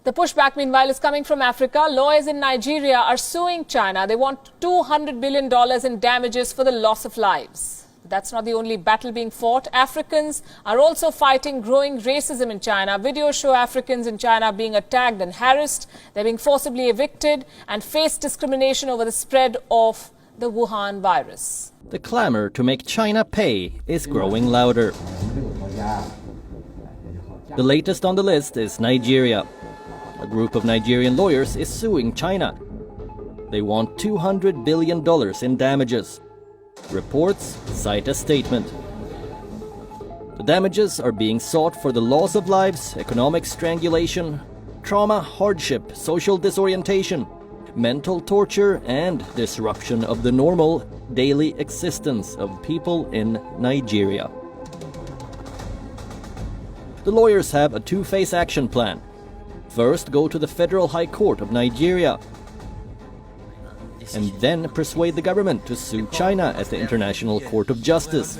The pushback, meanwhile, is coming from Africa. Lawyers in Nigeria are suing China. They want $200 billion in damages for the loss of lives. But that's not the only battle being fought. Africans are also fighting growing racism in China. Videos show Africans in China being attacked and harassed. They're being forcibly evicted and face discrimination over the spread of the Wuhan virus. The clamor to make China pay is growing louder. The latest on the list is Nigeria. A group of Nigerian lawyers is suing China. They want $200 billion in damages. Reports cite a statement. The damages are being sought for the loss of lives, economic strangulation, trauma, hardship, social disorientation, mental torture, and disruption of the normal daily existence of people in Nigeria. The lawyers have a two-phase action plan. First, go to the Federal High Court of Nigeria, and then persuade the government to sue China at the International Court of Justice.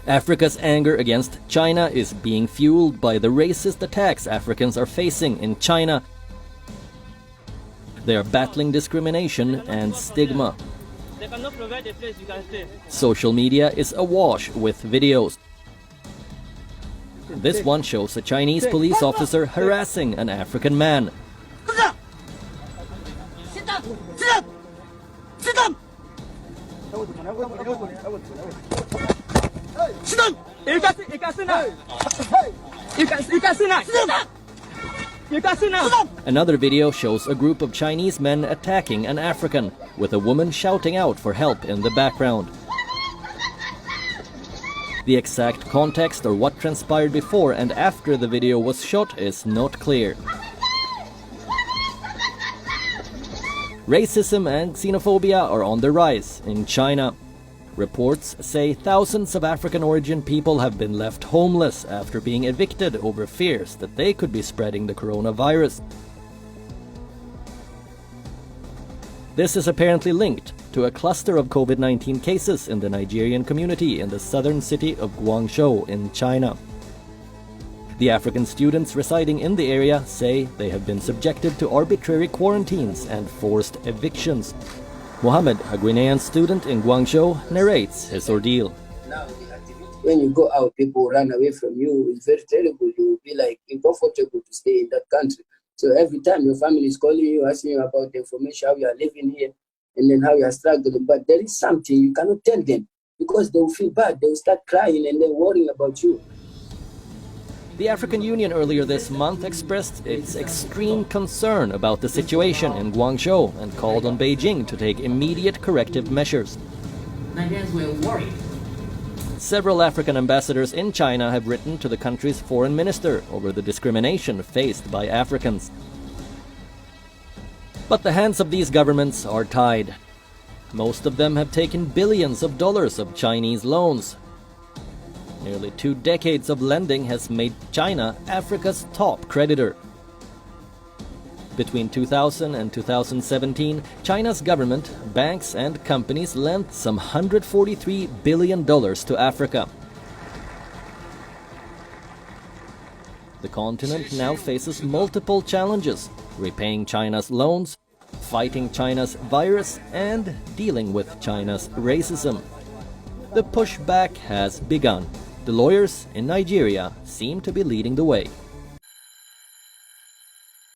Africa's anger against China is being fueled by the racist attacks Africans are facing in China. They are battling discrimination and stigma. Social media is awash with videos. This one shows a Chinese police officer harassing an African man. Another video shows a group of Chinese men attacking an African, with a woman shouting out for help in the background. The exact context or what transpired before and after the video was shot is not clear. Racism and xenophobia are on the rise in China. Reports say thousands of African-origin people have been left homeless after being evicted over fears that they could be spreading the coronavirus. This is apparently linked to a cluster of COVID-19 cases in the Nigerian community in the southern city of Guangzhou in China. The African students residing in the area say they have been subjected to arbitrary quarantines and forced evictions. Mohammed, a Guinean student in Guangzhou, narrates his ordeal. When you go out, people run away from you. It's very terrible. You will be like uncomfortable to stay in that country. So every time your family is calling you, asking you about the information, how you are living here, and then how you are struggling. But there is something you cannot tell them because they will feel bad. They will start crying and then worrying about you. The African Union earlier this month expressed its extreme concern about the situation in Guangzhou and called on Beijing to take immediate corrective measures. Nigerians were worried. Several African ambassadors in China have written to the country's foreign minister over the discrimination faced by Africans. But the hands of these governments are tied. Most of them have taken billions of dollars of Chinese loans. Nearly 2 decades of lending has made China Africa's top creditor. Between 2000 and 2017, China's government, banks and companies lent some $143 billion to Africa. The continent now faces multiple challenges: repaying China's loans, fighting China's virus, and dealing with China's racism. The pushback has begun. The lawyers in Nigeria seem to be leading the way.